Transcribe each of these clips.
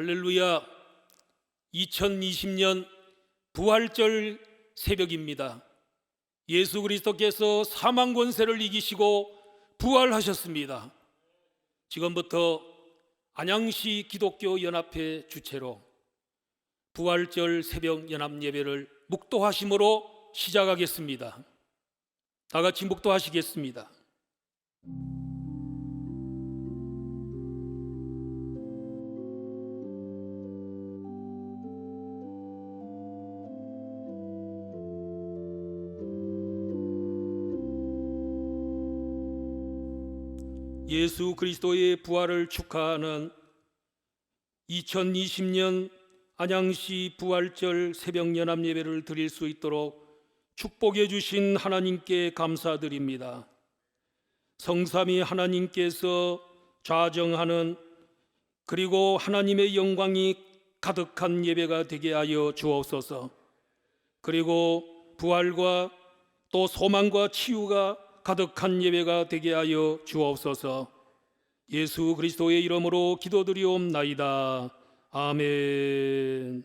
할렐루야. 2020년 부활절 새벽입니다. 예수 그리스도께서 사망 권세를 이기시고 부활하셨습니다. 지금부터 안양시 기독교 연합회 주최로 부활절 새벽 연합 예배를 묵도하심으로 시작하겠습니다. 다 같이 묵도하시겠습니다. 예수 그리스도의 부활을 축하하는 2020년 안양시 부활절 새벽 연합 예배를 드릴 수 있도록 축복해 주신 하나님께 감사드립니다. 성삼위 하나님께서 좌정하는 그리고 하나님의 영광이 가득한 예배가 되게 하여 주옵소서. 그리고 부활과 또 소망과 치유가 가득한 예배가 되게 하여 주옵소서. 예수 그리스도의 이름으로 기도드리옵나이다. 아멘.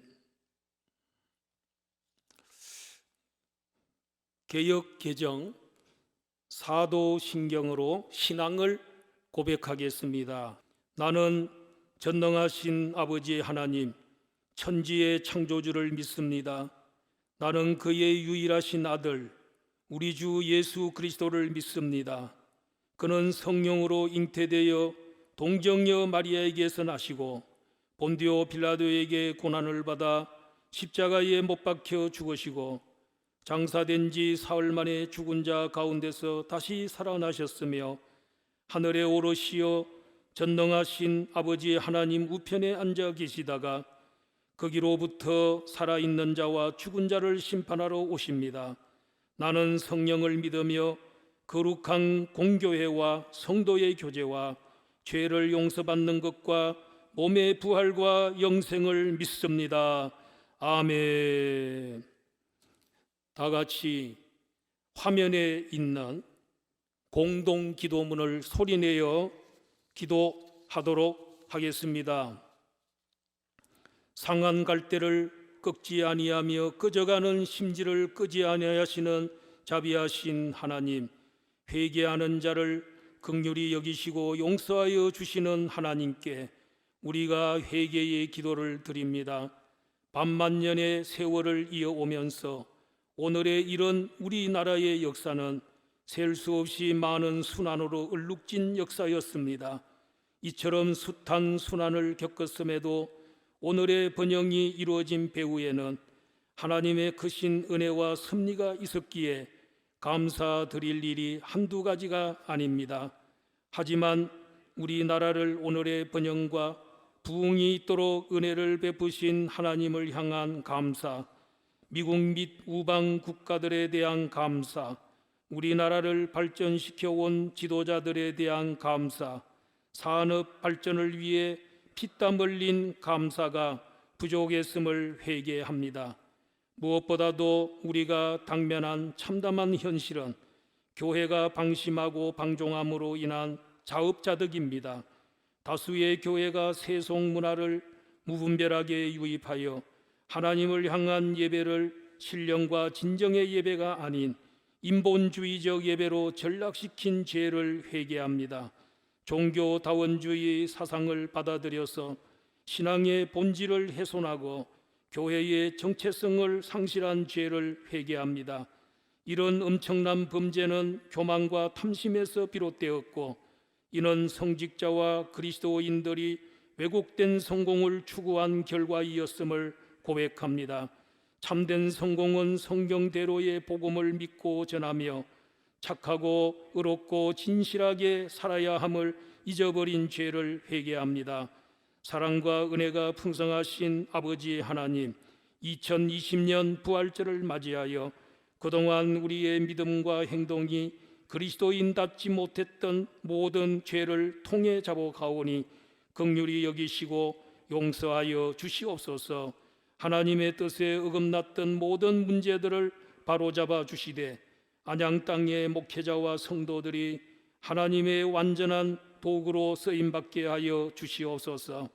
개역 개정 사도신경으로 신앙을 고백하겠습니다. 나는 전능하신 아버지 하나님, 천지의 창조주를 믿습니다. 나는 그의 유일하신 아들 우리 주 예수 그리스도를 믿습니다. 그는 성령으로 잉태되어 동정녀 마리아에게서 나시고 본디오 빌라도에게 고난을 받아 십자가에 못 박혀 죽으시고 장사된 지 사흘 만에 죽은 자 가운데서 다시 살아나셨으며 하늘에 오르시어 전능하신 아버지 하나님 우편에 앉아 계시다가 거기로부터 살아있는 자와 죽은 자를 심판하러 오십니다. 나는 성령을 믿으며 거룩한 공교회와 성도의 교제와 죄를 용서받는 것과 몸의 부활과 영생을 믿습니다. 아멘. 다 같이 화면에 있는 공동 기도문을 소리내어 기도하도록 하겠습니다. 상한 갈대를 꺾지 아니하며 꺼져가는 심지를 끄지 아니하시는 자비하신 하나님, 회개하는 자를 긍휼히 여기시고 용서하여 주시는 하나님께 우리가 회개의 기도를 드립니다. 반만년의 세월을 이어오면서 오늘의 이런 우리나라의 역사는 셀 수 없이 많은 순환으로 얼룩진 역사였습니다. 이처럼 숱한 순환을 겪었음에도 오늘의 번영이 이루어진 배후에는 하나님의 크신 은혜와 섭리가 있었기에 감사드릴 일이 한두 가지가 아닙니다. 하지만 우리나라를 오늘의 번영과 부흥이 있도록 은혜를 베푸신 하나님을 향한 감사, 미국 및 우방 국가들에 대한 감사, 우리나라를 발전시켜온 지도자들에 대한 감사, 산업 발전을 위해 피땀 흘린 감사가 부족했음을 회개합니다. 무엇보다도 우리가 당면한 참담한 현실은 교회가 방심하고 방종함으로 인한 자업자득입니다. 다수의 교회가 세속 문화를 무분별하게 유입하여 하나님을 향한 예배를 신령과 진정의 예배가 아닌 인본주의적 예배로 전락시킨 죄를 회개합니다. 종교다원주의 사상을 받아들여서 신앙의 본질을 훼손하고 교회의 정체성을 상실한 죄를 회개합니다. 이런 엄청난 범죄는 교만과 탐심에서 비롯되었고 이는 성직자와 그리스도인들이 왜곡된 성공을 추구한 결과이었음을 고백합니다. 참된 성공은 성경대로의 복음을 믿고 전하며 착하고 의롭고 진실하게 살아야 함을 잊어버린 죄를 회개합니다. 사랑과 은혜가 풍성하신 아버지 하나님, 2020년 부활절을 맞이하여 그동안 우리의 믿음과 행동이 그리스도인답지 못했던 모든 죄를 통해 잡아가오니 긍휼히 여기시고 용서하여 주시옵소서. 하나님의 뜻에 어긋났던 모든 문제들을 바로잡아 주시되 안양 땅의 목회자와 성도들이 하나님의 완전한 도구로 쓰임받게 하여 주시옵소서.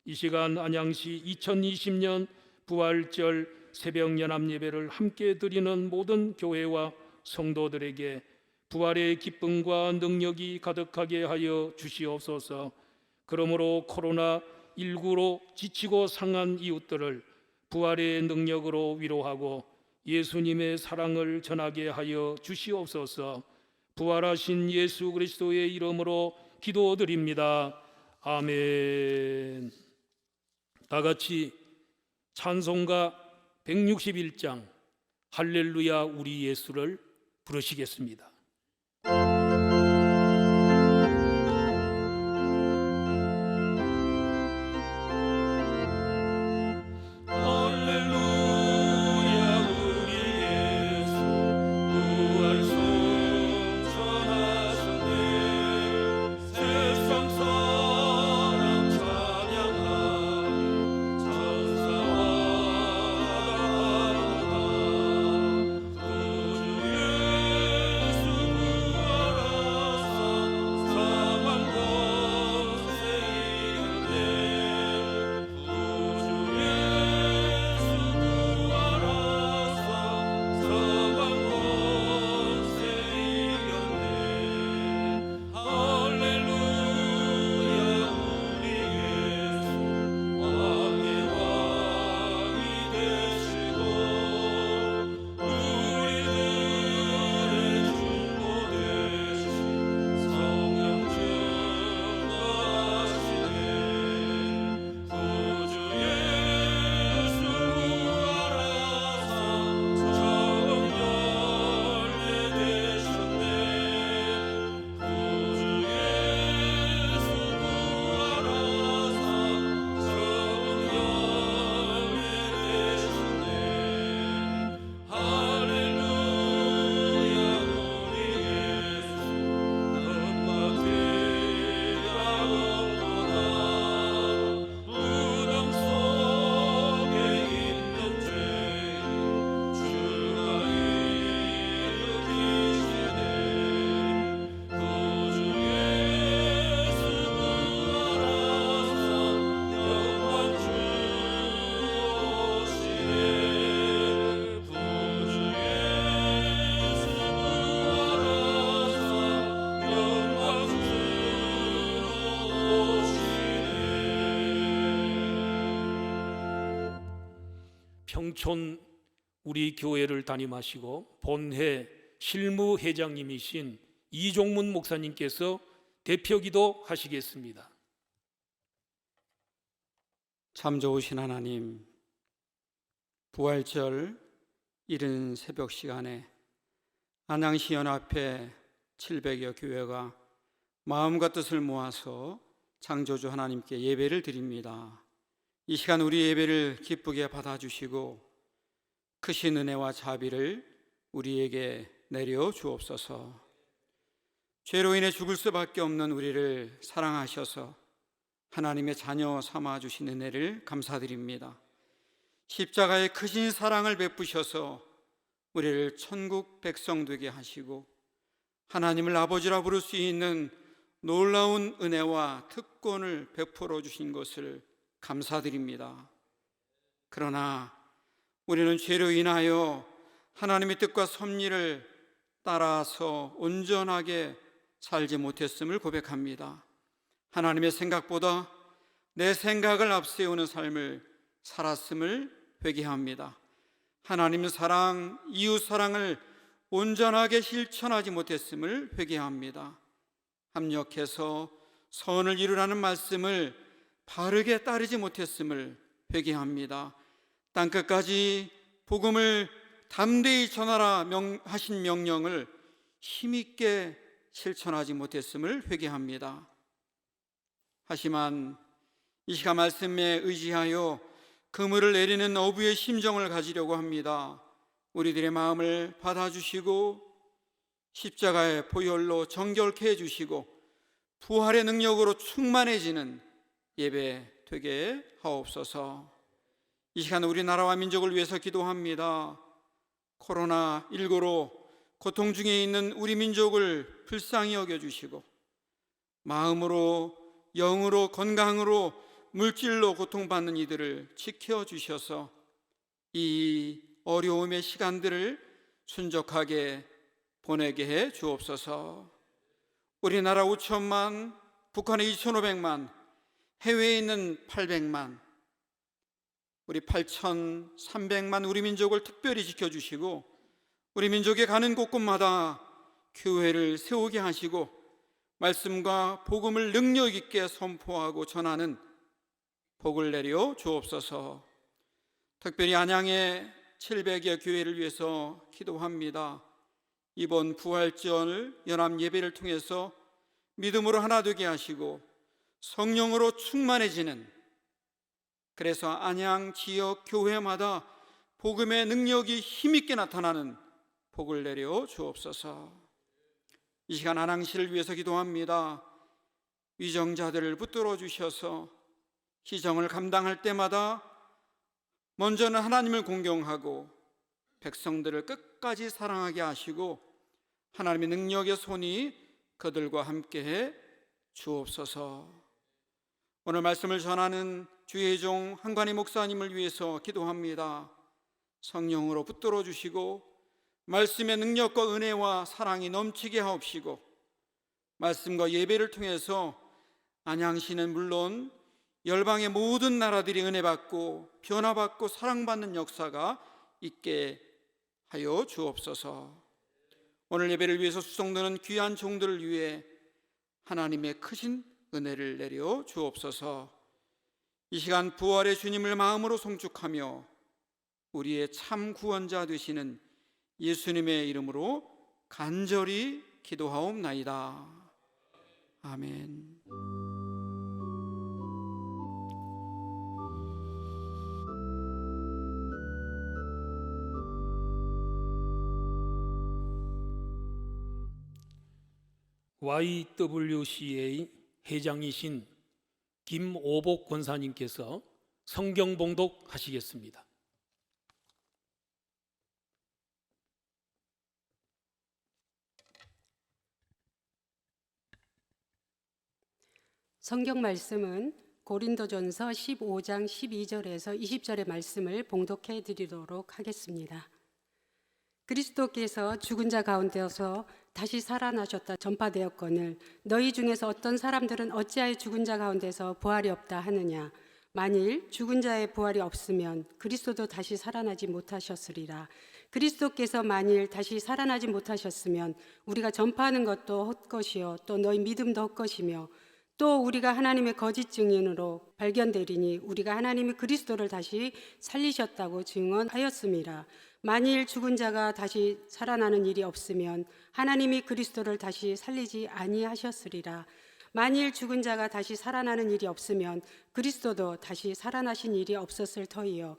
이 시간 안양시 2020년 부활절 새벽 연합 예배를 함께 드리는 모든 교회와 성도들에게 부활의 기쁨과 능력이 가득하게 하여 주시옵소서. 그러므로 코로나19로 지치고 상한 이웃들을 부활의 능력으로 위로하고 예수님의 사랑을 전하게 하여 주시옵소서. 부활하신 예수 그리스도의 이름으로 기도드립니다. 아멘. 다 같이 찬송가 161장 할렐루야 우리 예수를 부르시겠습니다. 평촌 우리 교회를 담임하시고 본회 실무회장님이신 이종문 목사님께서 대표기도 하시겠습니다. 참 좋으신 하나님, 부활절 이른 새벽 시간에 안양시 연합회 700여 교회가 마음과 뜻을 모아서 창조주 하나님께 예배를 드립니다. 이 시간 우리 예배를 기쁘게 받아주시고 크신 은혜와 자비를 우리에게 내려 주옵소서. 죄로 인해 죽을 수밖에 없는 우리를 사랑하셔서 하나님의 자녀 삼아 주신 은혜를 감사드립니다. 십자가의 크신 사랑을 베푸셔서 우리를 천국 백성 되게 하시고 하나님을 아버지라 부를 수 있는 놀라운 은혜와 특권을 베풀어 주신 것을 감사드립니다. 그러나 우리는 죄로 인하여 하나님의 뜻과 섭리를 따라서 온전하게 살지 못했음을 고백합니다. 하나님의 생각보다 내 생각을 앞세우는 삶을 살았음을 회개합니다. 하나님의 사랑, 이웃 사랑을 온전하게 실천하지 못했음을 회개합니다. 합력해서 선을 이루라는 말씀을 바르게 따르지 못했음을 회개합니다. 땅끝까지 복음을 담대히 전하라 하신 명령을 힘있게 실천하지 못했음을 회개합니다. 하지만 이 시간 말씀에 의지하여 그물을 내리는 어부의 심정을 가지려고 합니다. 우리들의 마음을 받아주시고 십자가의 보혈로 정결케 해주시고 부활의 능력으로 충만해지는 예배 되게 하옵소서. 이 시간 우리나라와 민족을 위해서 기도합니다. 코로나19로 고통 중에 있는 우리 민족을 불쌍히 여겨주시고 마음으로, 영으로, 건강으로, 물질로 고통받는 이들을 지켜주셔서 이 어려움의 시간들을 순적하게 보내게 해 주옵소서. 우리나라 5천만, 북한에 2,500만, 해외에 있는 800만, 우리 8,300만 우리 민족을 특별히 지켜주시고 우리 민족에 가는 곳곳마다 교회를 세우게 하시고 말씀과 복음을 능력 있게 선포하고 전하는 복을 내려 주옵소서. 특별히 안양의 700여 교회를 위해서 기도합니다. 이번 부활절 연합 예배를 통해서 믿음으로 하나 되게 하시고 성령으로 충만해지는, 그래서 안양 지역 교회마다 복음의 능력이 힘있게 나타나는 복을 내려 주옵소서. 이 시간 안양시를 위해서 기도합니다. 위정자들을 붙들어 주셔서 시정을 감당할 때마다 먼저는 하나님을 공경하고 백성들을 끝까지 사랑하게 하시고 하나님의 능력의 손이 그들과 함께해 주옵소서. 오늘 말씀을 전하는 주의 종 한관희 목사님을 위해서 기도합니다. 성령으로 붙들어 주시고 말씀의 능력과 은혜와 사랑이 넘치게 하옵시고 말씀과 예배를 통해서 안양시는 물론 열방의 모든 나라들이 은혜받고 변화받고 사랑받는 역사가 있게 하여 주옵소서. 오늘 예배를 위해서 수송되는 귀한 종들을 위해 하나님의 크신 은혜를 내려 주옵소서. 이 시간 부활의 주님을 마음으로 송축하며 우리의 참 구원자 되시는 예수님의 이름으로 간절히 기도하옵나이다. 아멘. YWCA 회장이신 김오복 권사님께서 성경 봉독하시겠습니다. 성경 말씀은 고린도전서 15장 12절에서 20절의 말씀을 봉독해 드리도록 하겠습니다. 그리스도께서 죽은 자 가운데서 다시 살아나셨다 전파되었거늘 너희 중에서 어떤 사람들은 어찌하여 죽은 자 가운데서 부활이 없다 하느냐. 만일 죽은 자의 부활이 없으면 그리스도도 다시 살아나지 못하셨으리라. 그리스도께서 만일 다시 살아나지 못하셨으면 우리가 전파하는 것도 헛것이요 또 너희 믿음도 헛것이며 또 우리가 하나님의 거짓 증인으로 발견되리니 우리가 하나님이 그리스도를 다시 살리셨다고 증언하였음이라. 만일 죽은 자가 다시 살아나는 일이 없으면 하나님이 그리스도를 다시 살리지 아니하셨으리라. 만일 죽은 자가 다시 살아나는 일이 없으면 그리스도도 다시 살아나신 일이 없었을 터이요.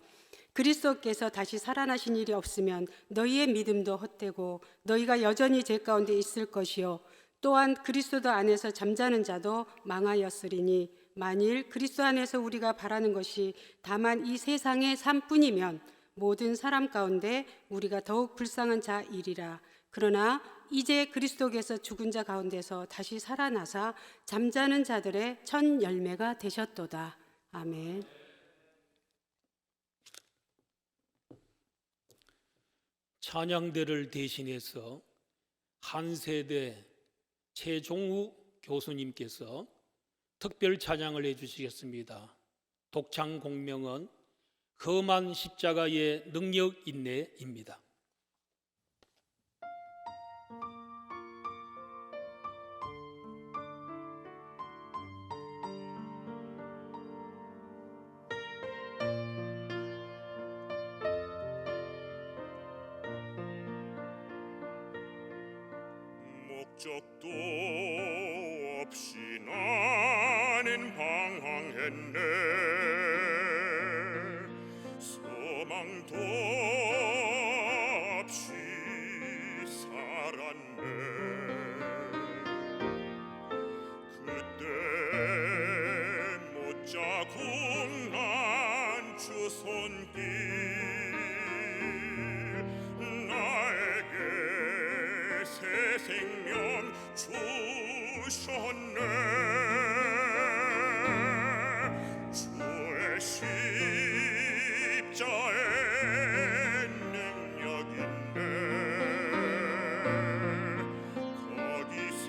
그리스도께서 다시 살아나신 일이 없으면 너희의 믿음도 헛되고 너희가 여전히 죄 가운데 있을 것이요. 또한 그리스도 안에서 잠자는 자도 망하였으리니 만일 그리스도 안에서 우리가 바라는 것이 다만 이 세상의 삶뿐이면 모든 사람 가운데 우리가 더욱 불쌍한 자이리라. 그러나 이제 그리스도께서 죽은 자 가운데서 다시 살아나사 잠자는 자들의 첫 열매가 되셨도다. 아멘. 찬양대를 대신해서 한 세대 최종우 교수님께서 특별 찬양을 해주시겠습니다. 독창 공명은 험한 십자가의 능력 인내입니다. 목적도 없이 나는 방황했네. 소망도 없이 살았네. 그때 못자국 난 주 손길 나에게 새 생명 주셨네. 주의 십자의 능력 있네. 거기서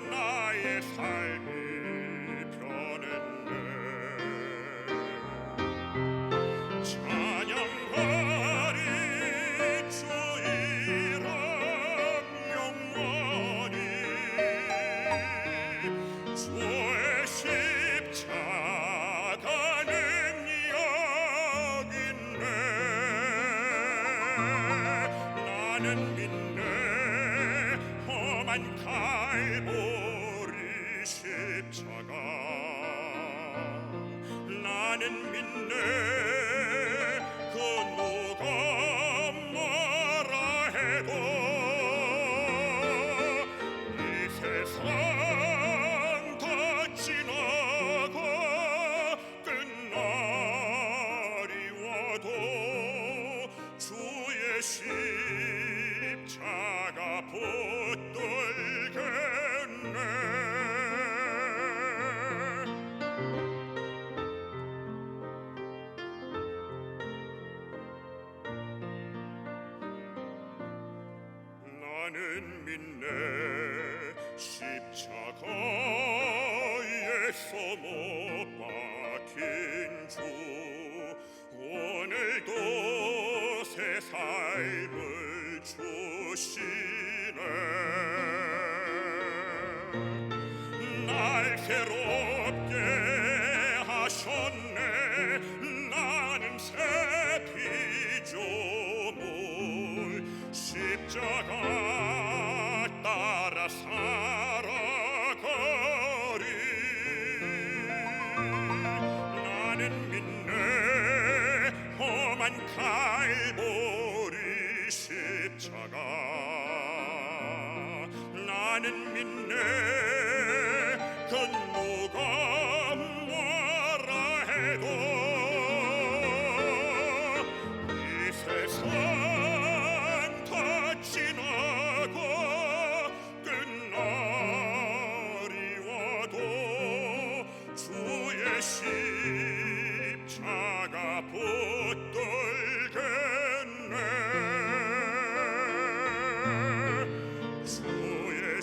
나의 삶이 변했네. 찬양하리 주 이름 영원히. 주의 십자가 능력 있네. 나는 믿네. 험한 갈보리 십자가. 나는 믿네. 그 누가 뭐라 해도 이 세상 다 지나가 끝날이 와도 주의 십자가 붙들겠네. 나는 믿네. 십자가에서 못 박힌 주 오늘도 새 삶을 주시네. 날 새롭게 하셨네. 나는 새 피조물 십자가 따라 살아가리. 나는 믿네. 험한 갈보리 십자가. 나는 믿네. 그 누가 뭐라 해도 이 세상 다 지나고 끝날이 와도 주의 십자가 붙들겠네. 주의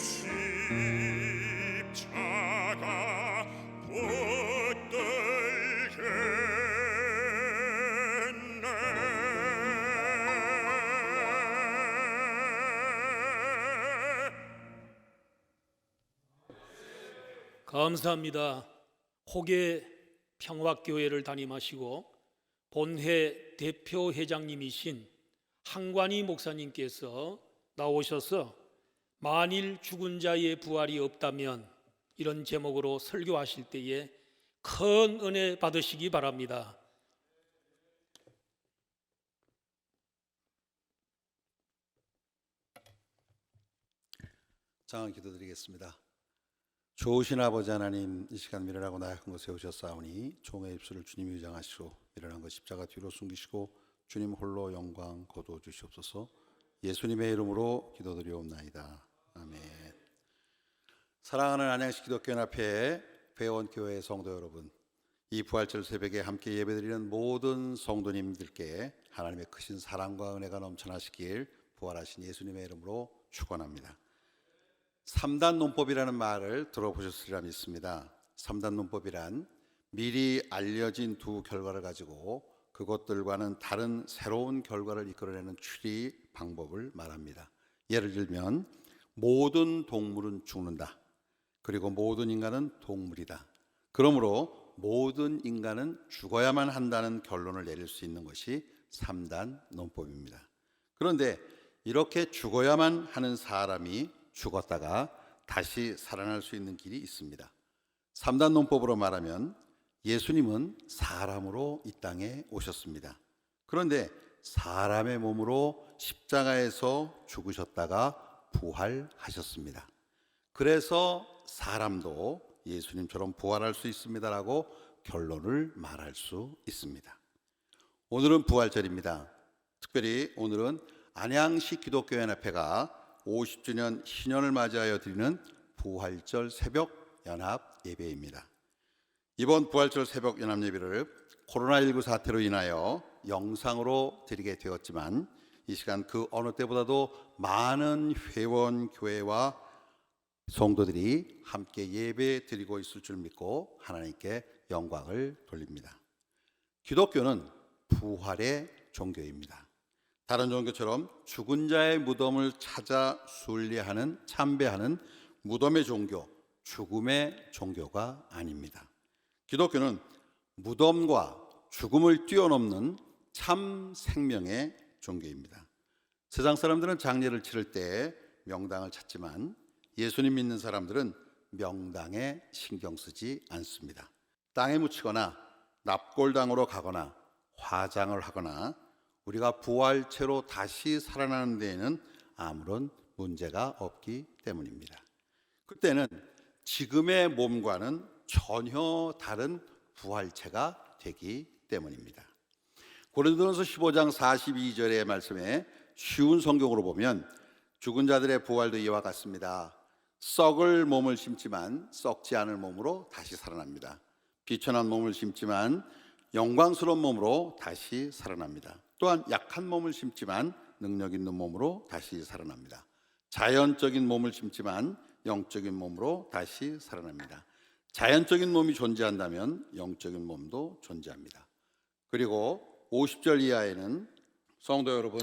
십자가 붙들겠네. 감사합니다. 호계 평화교회를 담임하시고 본회 대표 회장님이신 한관희 목사님께서 나오셔서 만일 죽은 자의 부활이 없다면 이런 제목으로 설교하실 때에 큰 은혜 받으시기 바랍니다. 장한 기도드리겠습니다. 좋으신 아버지 하나님, 이 시간 미련하고 나약한 것 세우셨사오니 종의 입술을 주님이 위장하시고 미련한 것 십자가 뒤로 숨기시고 주님 홀로 영광 거두어 주시옵소서. 예수님의 이름으로 기도드리옵나이다. 아멘. 사랑하는 안양시 기독교연합회 회원교회 성도 여러분, 이 부활절 새벽에 함께 예배드리는 모든 성도님들께 하나님의 크신 사랑과 은혜가 넘쳐나시길 부활하신 예수님의 이름으로 축원합니다. 3단 논법이라는 말을 들어보셨으리라 믿습니다. 3단 논법이란 미리 알려진 두 결과를 가지고 그것들과는 다른 새로운 결과를 이끌어내는 추리 방법을 말합니다. 예를 들면 모든 동물은 죽는다. 그리고 모든 인간은 동물이다. 그러므로 모든 인간은 죽어야만 한다는 결론을 내릴 수 있는 것이 3단 논법입니다. 그런데 이렇게 죽어야만 하는 사람이 죽었다가 다시 살아날 수 있는 길이 있습니다. 3단 논법으로 말하면 예수님은 사람으로 이 땅에 오셨습니다. 그런데 사람의 몸으로 십자가에서 죽으셨다가 부활하셨습니다. 그래서 사람도 예수님처럼 부활할 수 있습니다라고 결론을 말할 수 있습니다. 오늘은 부활절입니다. 특별히 오늘은 안양시 기독교연합회가 50주년 신년을 맞이하여 드리는 부활절 새벽 연합 예배입니다. 이번 부활절 새벽 연합 예배를 코로나19 사태로 인하여 영상으로 드리게 되었지만 이 시간 그 어느 때보다도 많은 회원 교회와 성도들이 함께 예배 드리고 있을 줄 믿고 하나님께 영광을 돌립니다. 기독교는 부활의 종교입니다. 다른 종교처럼 죽은 자의 무덤을 찾아 순례하는 참배하는 무덤의 종교, 죽음의 종교가 아닙니다. 기독교는 무덤과 죽음을 뛰어넘는 참 생명의 종교입니다. 세상 사람들은 장례를 치를 때 명당을 찾지만 예수님 믿는 사람들은 명당에 신경 쓰지 않습니다. 땅에 묻히거나 납골당으로 가거나 화장을 하거나 우리가 부활체로 다시 살아나는 데에는 아무런 문제가 없기 때문입니다. 그때는 지금의 몸과는 전혀 다른 부활체가 되기 때문입니다. 고린도전서 15장 42절의 말씀에 쉬운 성경으로 보면 죽은 자들의 부활도 이와 같습니다. 썩을 몸을 심지만 썩지 않을 몸으로 다시 살아납니다. 비천한 몸을 심지만 영광스러운 몸으로 다시 살아납니다. 또한 약한 몸을 심지만 능력 있는 몸으로 다시 살아납니다. 자연적인 몸을 심지만 영적인 몸으로 다시 살아납니다. 자연적인 몸이 존재한다면 영적인 몸도 존재합니다. 그리고 50절 이하에는 성도 여러분,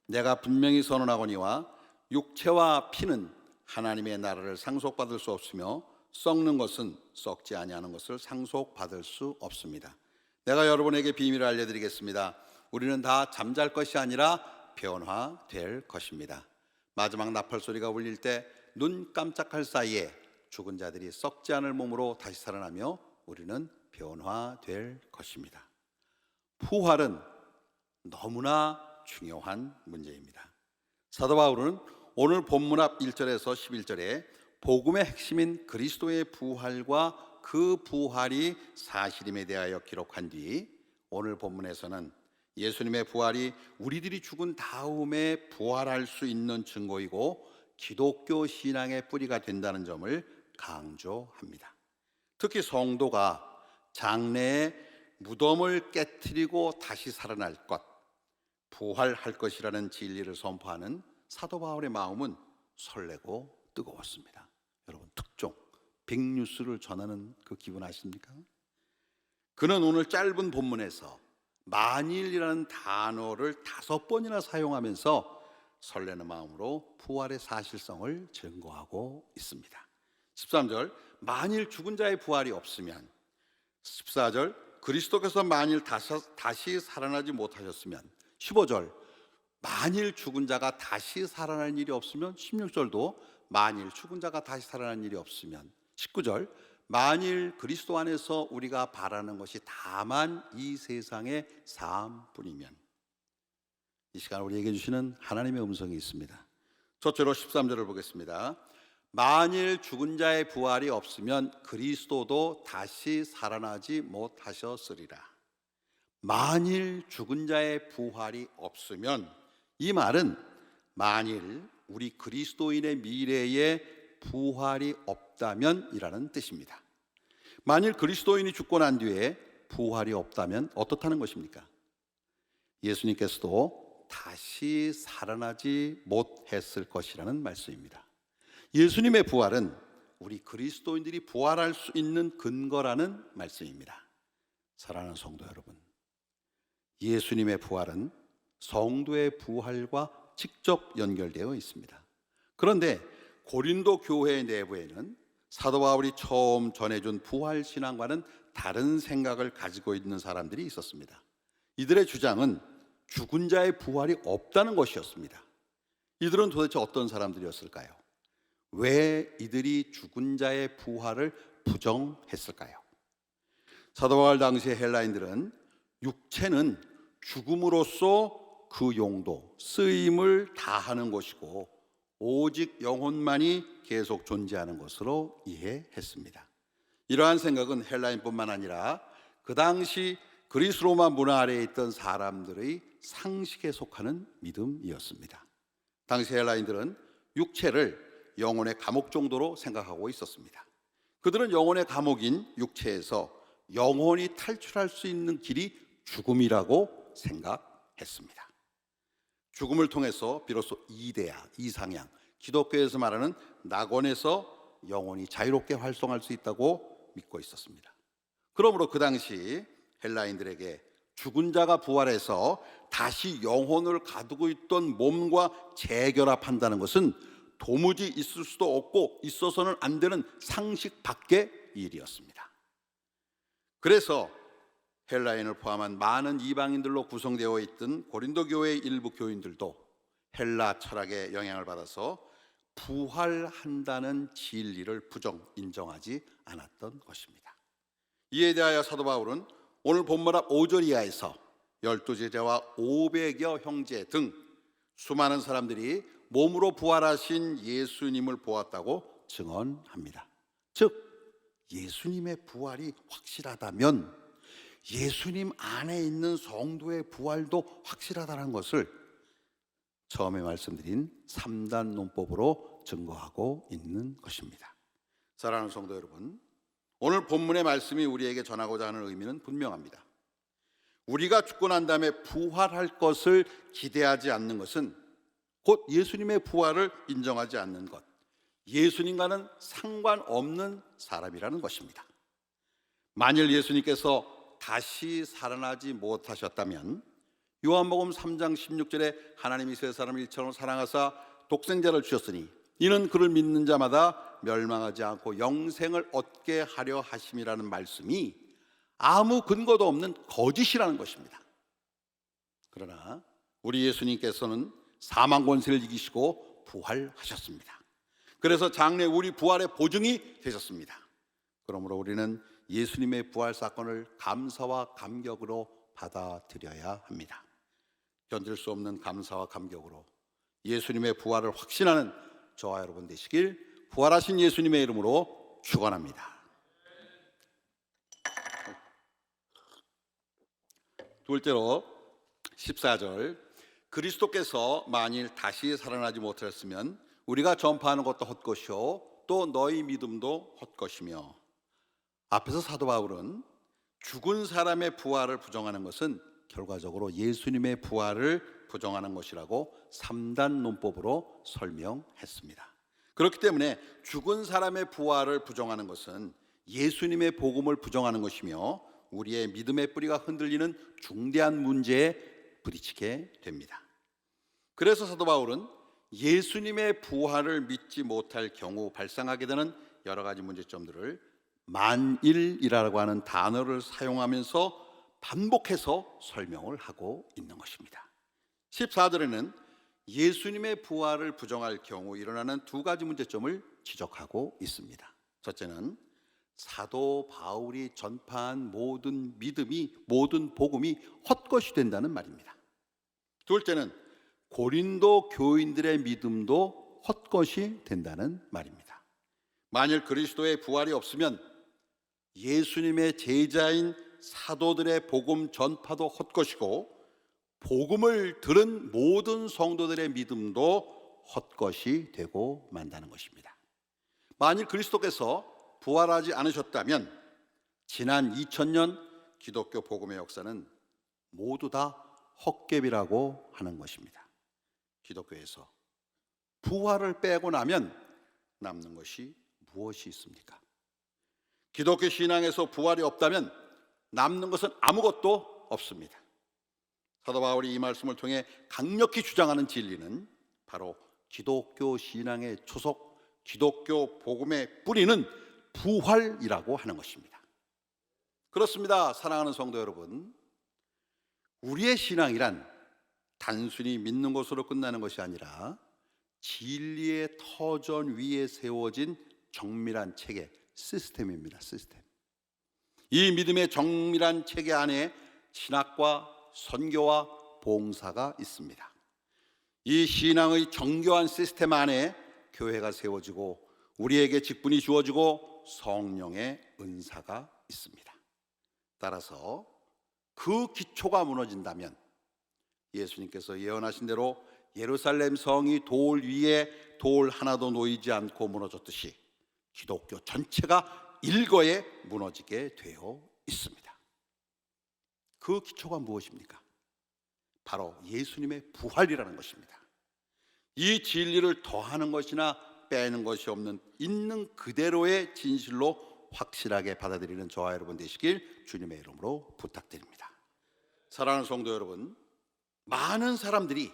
내가 분명히 선언하거니와 육체와 피는 하나님의 나라를 상속받을 수 없으며 썩는 것은 썩지 아니하는 것을 상속받을 수 없습니다. 내가 여러분에게 비밀을 알려드리겠습니다. 우리는 다 잠잘 것이 아니라 변화될 것입니다. 마지막 나팔 소리가 울릴 때 눈 깜짝할 사이에 죽은 자들이 썩지 않을 몸으로 다시 살아나며 우리는 변화될 것입니다. 부활은 너무나 중요한 문제입니다. 사도 바울은 오늘 본문 앞 1절에서 11절에 복음의 핵심인 그리스도의 부활과 그 부활이 사실임에 대하여 기록한 뒤 오늘 본문에서는 예수님의 부활이 우리들이 죽은 다음에 부활할 수 있는 증거이고 기독교 신앙의 뿌리가 된다는 점을 강조합니다. 특히 성도가 장래에 무덤을 깨트리고 다시 살아날 것, 부활할 것이라는 진리를 선포하는 사도 바울의 마음은 설레고 뜨거웠습니다. 여러분, 특종 빅뉴스를 전하는 그 기분 아십니까? 그는 오늘 짧은 본문에서 만일이라는 단어를 5번이나 사용하면서 설레는 마음으로 부활의 사실성을 증거하고 있습니다. 13절, 만일 죽은 자의 부활이 없으면, 14절, 그리스도께서 만일 다시 살아나지 못하셨으면, 15절, 만일 죽은 자가 다시 살아날 일이 없으면, 16절도 만일 죽은 자가 다시 살아날 일이 없으면, 19절, 만일 그리스도 안에서 우리가 바라는 것이 다만 이 세상의 삶뿐이면, 이 시간 우리에게 주시는 하나님의 음성이 있습니다. 첫째로 13절을 보겠습니다. 만일 죽은 자의 부활이 없으면 그리스도도 다시 살아나지 못하셨으리라. 만일 죽은 자의 부활이 없으면, 이 말은 만일 우리 그리스도인의 미래에 부활이 없다면 이라는 뜻입니다. 만일 그리스도인이 죽고 난 뒤에 부활이 없다면 어떻다는 것입니까? 예수님께서도 다시 살아나지 못했을 것이라는 말씀입니다. 예수님의 부활은 우리 그리스도인들이 부활할 수 있는 근거라는 말씀입니다. 사랑하는 성도 여러분, 예수님의 부활은 성도의 부활과 직접 연결되어 있습니다. 그런데 고린도 교회 내부에는 사도 바울이 처음 전해준 부활 신앙과는 다른 생각을 가지고 있는 사람들이 있었습니다. 이들의 주장은 죽은 자의 부활이 없다는 것이었습니다. 이들은 도대체 어떤 사람들이었을까요? 왜 이들이 죽은 자의 부활을 부정했을까요? 사도 바울 당시의 헬라인들은 육체는 죽음으로써 그 용도, 쓰임을 다하는 것이고 오직 영혼만이 계속 존재하는 것으로 이해했습니다. 이러한 생각은 헬라인뿐만 아니라 그 당시 그리스 로마 문화 아래에 있던 사람들의 상식에 속하는 믿음이었습니다. 당시 헬라인들은 육체를 영혼의 감옥 정도로 생각하고 있었습니다. 그들은 영혼의 감옥인 육체에서 영혼이 탈출할 수 있는 길이 죽음이라고 생각했습니다. 죽음을 통해서 비로소 이데아, 이상향, 기독교에서 말하는 낙원에서 영혼이 자유롭게 활동할 수 있다고 믿고 있었습니다. 그러므로 그 당시 헬라인들에게 죽은 자가 부활해서 다시 영혼을 가두고 있던 몸과 재결합한다는 것은 도무지 있을 수도 없고 있어서는 안 되는 상식 밖의 일이었습니다. 그래서 헬라인을 포함한 많은 이방인들로 구성되어 있던 고린도 교회의 일부 교인들도 헬라 철학의 영향을 받아서 부활한다는 진리를 인정하지 않았던 것입니다. 이에 대하여 사도 바울은 오늘 본문앞 5절 이하에서 12제자와 500여 형제 등 수많은 사람들이 몸으로 부활하신 예수님을 보았다고 증언합니다. 즉 예수님의 부활이 확실하다면 예수님 안에 있는 성도의 부활도 확실하다는 것을 처음에 말씀드린 3단 논법으로 증거하고 있는 것입니다. 사랑하는 성도 여러분, 오늘 본문의 말씀이 우리에게 전하고자 하는 의미는 분명합니다. 우리가 죽고 난 다음에 부활할 것을 기대하지 않는 것은 곧 예수님의 부활을 인정하지 않는 것, 예수님과는 상관없는 사람이라는 것입니다. 만일 예수님께서 다시 살아나지 못하셨다면 요한복음 3장 16절에 하나님이 세 사람을 일처럼 사랑하사 독생자를 주셨으니 이는 그를 믿는 자마다 멸망하지 않고 영생을 얻게 하려 하심이라는 말씀이 아무 근거도 없는 거짓이라는 것입니다. 그러나 우리 예수님께서는 사망 권세를 이기시고 부활하셨습니다. 그래서 장래 우리 부활의 보증이 되셨습니다. 그러므로 우리는 예수님의 부활 사건을 감사와 감격으로 받아들여야 합니다. 견딜 수 없는 감사와 감격으로 예수님의 부활을 확신하는 저와 여러분 되시길 부활하신 예수님의 이름으로 축원합니다. 둘째로 14절, 그리스도께서 만일 다시 살아나지 못하셨으면 우리가 전파하는 것도 헛것이요 또 너희 믿음도 헛것이며. 앞에서 사도 바울은 죽은 사람의 부활을 부정하는 것은 결과적으로 예수님의 부활을 부정하는 것이라고 3단 논법으로 설명했습니다. 그렇기 때문에 죽은 사람의 부활을 부정하는 것은 예수님의 복음을 부정하는 것이며 우리의 믿음의 뿌리가 흔들리는 중대한 문제에 부딪히게 됩니다. 그래서 사도 바울은 예수님의 부활을 믿지 못할 경우 발생하게 되는 여러 가지 문제점들을 만일이라고 하는 단어를 사용하면서 반복해서 설명을 하고 있는 것입니다. 14절에는 예수님의 부활을 부정할 경우 일어나는 두 가지 문제점을 지적하고 있습니다. 첫째는 사도 바울이 전파한 모든 믿음이, 모든 복음이 헛것이 된다는 말입니다. 둘째는 고린도 교인들의 믿음도 헛것이 된다는 말입니다. 만일 그리스도의 부활이 없으면 예수님의 제자인 사도들의 복음 전파도 헛것이고 복음을 들은 모든 성도들의 믿음도 헛것이 되고 만다는 것입니다. 만일 그리스도께서 부활하지 않으셨다면 지난 2000년 기독교 복음의 역사는 모두 다 헛개비라고 하는 것입니다. 기독교에서 부활을 빼고 나면 남는 것이 무엇이 있습니까? 기독교 신앙에서 부활이 없다면 남는 것은 아무것도 없습니다. 사도 바울이 이 말씀을 통해 강력히 주장하는 진리는 바로 기독교 신앙의 초석, 기독교 복음의 뿌리는 부활이라고 하는 것입니다. 그렇습니다. 사랑하는 성도 여러분, 우리의 신앙이란 단순히 믿는 것으로 끝나는 것이 아니라 진리의 터전 위에 세워진 정밀한 체계, 시스템입니다. 시스템. 이 믿음의 정밀한 체계 안에 신학과 선교와 봉사가 있습니다. 이 신앙의 정교한 시스템 안에 교회가 세워지고 우리에게 직분이 주어지고 성령의 은사가 있습니다. 따라서 그 기초가 무너진다면 예수님께서 예언하신 대로 예루살렘 성이 돌 위에 돌 하나도 놓이지 않고 무너졌듯이 기독교 전체가 일거에 무너지게 되어 있습니다. 그 기초가 무엇입니까? 바로 예수님의 부활이라는 것입니다. 이 진리를 더하는 것이나 빼는 것이 없는 있는 그대로의 진실로 확실하게 받아들이는 저와 여러분 되시길 주님의 이름으로 부탁드립니다. 사랑하는 성도 여러분, 많은 사람들이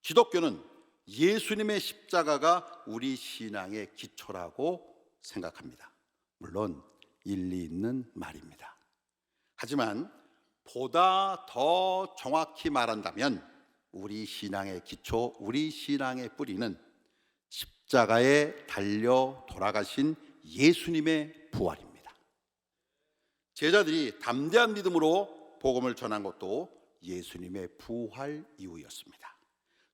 기독교는 예수님의 십자가가 우리 신앙의 기초라고 생각합니다. 물론 일리 있는 말입니다. 하지만 보다 더 정확히 말한다면 우리 신앙의 기초, 우리 신앙의 뿌리는 십자가에 달려 돌아가신 예수님의 부활입니다. 제자들이 담대한 믿음으로 복음을 전한 것도 예수님의 부활 이후였습니다.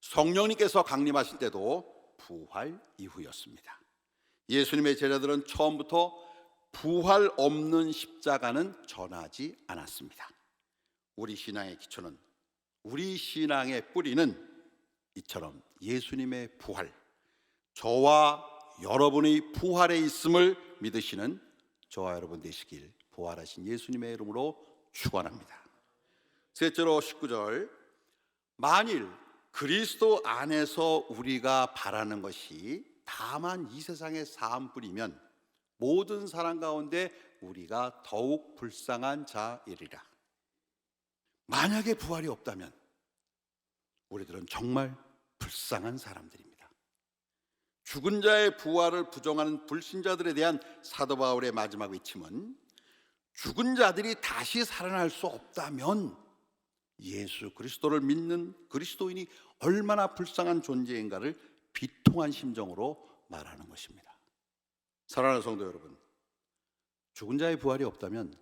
성령님께서 강림하실 때도 부활 이후였습니다. 예수님의 제자들은 처음부터 부활 없는 십자가는 전하지 않았습니다. 우리 신앙의 기초는, 우리 신앙의 뿌리는 이처럼 예수님의 부활, 저와 여러분의 부활에 있음을 믿으시는 저와 여러분 되시길 부활하신 예수님의 이름으로 축원합니다. 셋째로 19절, 만일 그리스도 안에서 우리가 바라는 것이 다만 이 세상의 사함뿐이면 모든 사람 가운데 우리가 더욱 불쌍한 자이리라. 만약에 부활이 없다면 우리들은 정말 불쌍한 사람들입니다. 죽은 자의 부활을 부정하는 불신자들에 대한 사도 바울의 마지막 외침은 죽은 자들이 다시 살아날 수 없다면 예수 그리스도를 믿는 그리스도인이 얼마나 불쌍한 존재인가를 비통한 심정으로 말하는 것입니다. 사랑하는 성도 여러분, 죽은 자의 부활이 없다면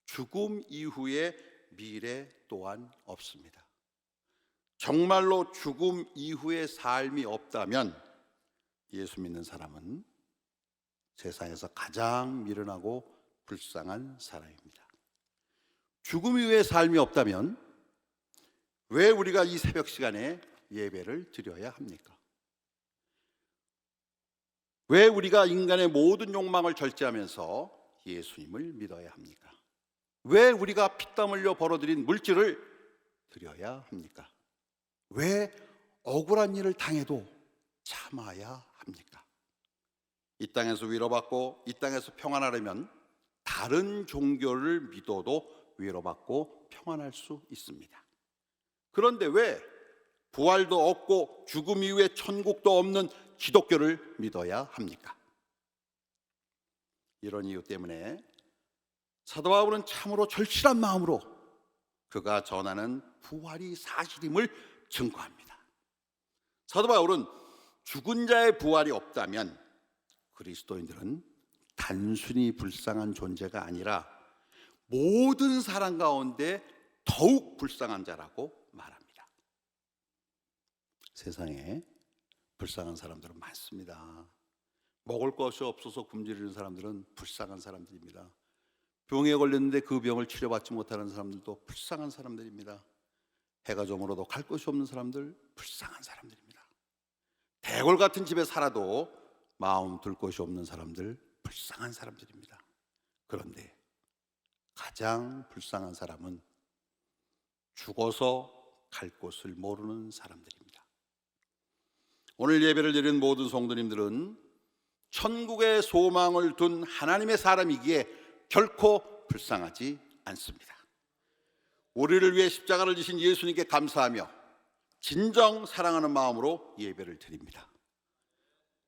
죽음 이후의 미래 또한 없습니다. 정말로 죽음 이후의 삶이 없다면 예수 믿는 사람은 세상에서 가장 미련하고 불쌍한 사람입니다. 죽음 이후의 삶이 없다면 왜 우리가 이 새벽 시간에 예배를 드려야 합니까? 왜 우리가 인간의 모든 욕망을 절제하면서 예수님을 믿어야 합니까? 왜 우리가 피땀 흘려 벌어들인 물질을 드려야 합니까? 왜 억울한 일을 당해도 참아야 합니까? 이 땅에서 위로받고 이 땅에서 평안하려면 다른 종교를 믿어도 위로받고 평안할 수 있습니다. 그런데 왜 부활도 없고 죽음 이후에 천국도 없는 기독교를 믿어야 합니까? 이런 이유 때문에 사도 바울은 참으로 절실한 마음으로 그가 전하는 부활이 사실임을 증거합니다. 사도 바울은 죽은 자의 부활이 없다면 그리스도인들은 단순히 불쌍한 존재가 아니라 모든 사람 가운데 더욱 불쌍한 자라고 말합니다. 세상에 불쌍한 사람들은 많습니다. 먹을 것이 없어서 굶주리는 사람들은 불쌍한 사람들입니다. 병에 걸렸는데 그 병을 치료받지 못하는 사람들도 불쌍한 사람들입니다. 해가 저물어도 갈 곳이 없는 사람들, 불쌍한 사람들입니다. 대궐 같은 집에 살아도 마음 둘 곳이 없는 사람들, 불쌍한 사람들입니다. 그런데 가장 불쌍한 사람은 죽어서 갈 곳을 모르는 사람들입니다. 오늘 예배를 드린 모든 성도님들은 천국의 소망을 둔 하나님의 사람이기에 결코 불쌍하지 않습니다. 우리를 위해 십자가를 지신 예수님께 감사하며 진정 사랑하는 마음으로 예배를 드립니다.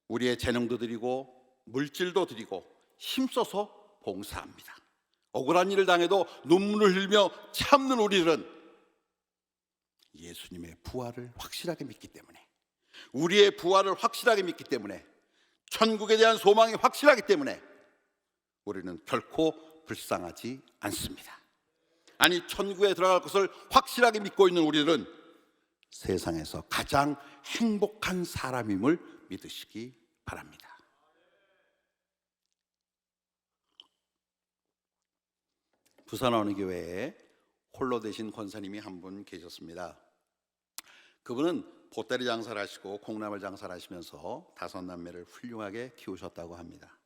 우리의 재능도 드리고 물질도 드리고 힘써서 봉사합니다. 억울한 일을 당해도 눈물을 흘리며 참는 우리들은 예수님의 부활을 확실하게 믿기 때문에 우리의 부활을 확실하게 믿기 때문에, 천국에 대한 소망이 확실하기 때문에 우리는 결코 불쌍하지 않습니다. 아니, 천국에 들어갈 것을 확실하게 믿고 있는 우리들은 세상에서 가장 행복한 사람임을 믿으시기 바랍니다. 부산 어느 교회에 홀로 되신 권사님이 한 분 계셨습니다. 그분은 보따리 장사를 하시고 콩나물 장사를 하시면서 5남매를 훌륭하게 키우셨다고 합니다.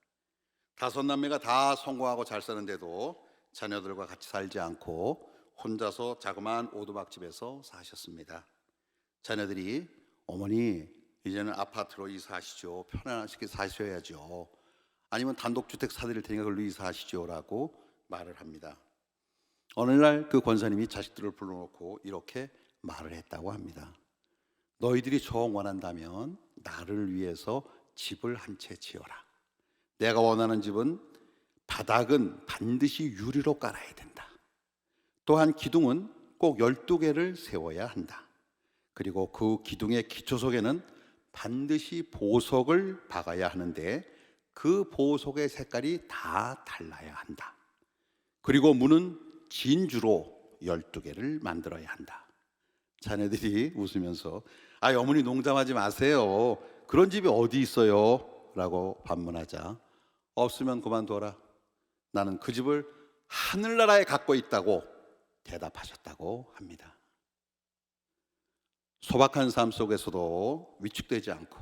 5남매가 다 성공하고 잘 사는데도 자녀들과 같이 살지 않고 혼자서 자그마한 오두막집에서 사셨습니다. 자녀들이 어머니 이제는 아파트로 이사하시죠. 편안하게 사셔야죠. 아니면 단독주택 사드릴 테니까 그걸로 이사하시죠 라고 말을 합니다. 어느 날 그 권사님이 자식들을 불러놓고 이렇게 말을 했다고 합니다. 너희들이 정 원한다면 나를 위해서 집을 한 채 지어라. 내가 원하는 집은 바닥은 반드시 유리로 깔아야 된다. 또한 기둥은 꼭 12개를 세워야 한다. 그리고 그 기둥의 기초석에는 반드시 보석을 박아야 하는데 그 보석의 색깔이 다 달라야 한다. 그리고 문은 진주로 12개를 만들어야 한다. 자네들이 웃으면서 어머니 농담하지 마세요. 그런 집이 어디 있어요? 라고 반문하자 없으면 그만둬라. 나는 그 집을 하늘나라에 갖고 있다고 대답하셨다고 합니다. 소박한 삶 속에서도 위축되지 않고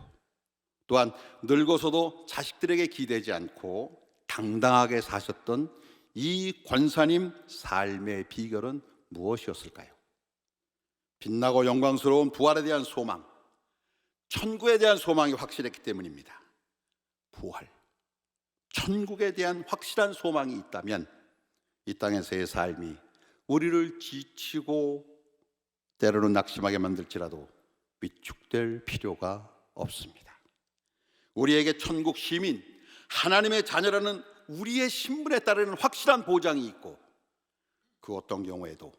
또한 늙어서도 자식들에게 기대지 않고 당당하게 사셨던 이 권사님 삶의 비결은 무엇이었을까요? 빛나고 영광스러운 부활에 대한 소망, 천국에 대한 소망이 확실했기 때문입니다. 부활, 천국에 대한 확실한 소망이 있다면 이 땅에서의 삶이 우리를 지치고 때로는 낙심하게 만들지라도 위축될 필요가 없습니다. 우리에게 천국 시민, 하나님의 자녀라는 우리의 신분에 따르는 확실한 보장이 있고 그 어떤 경우에도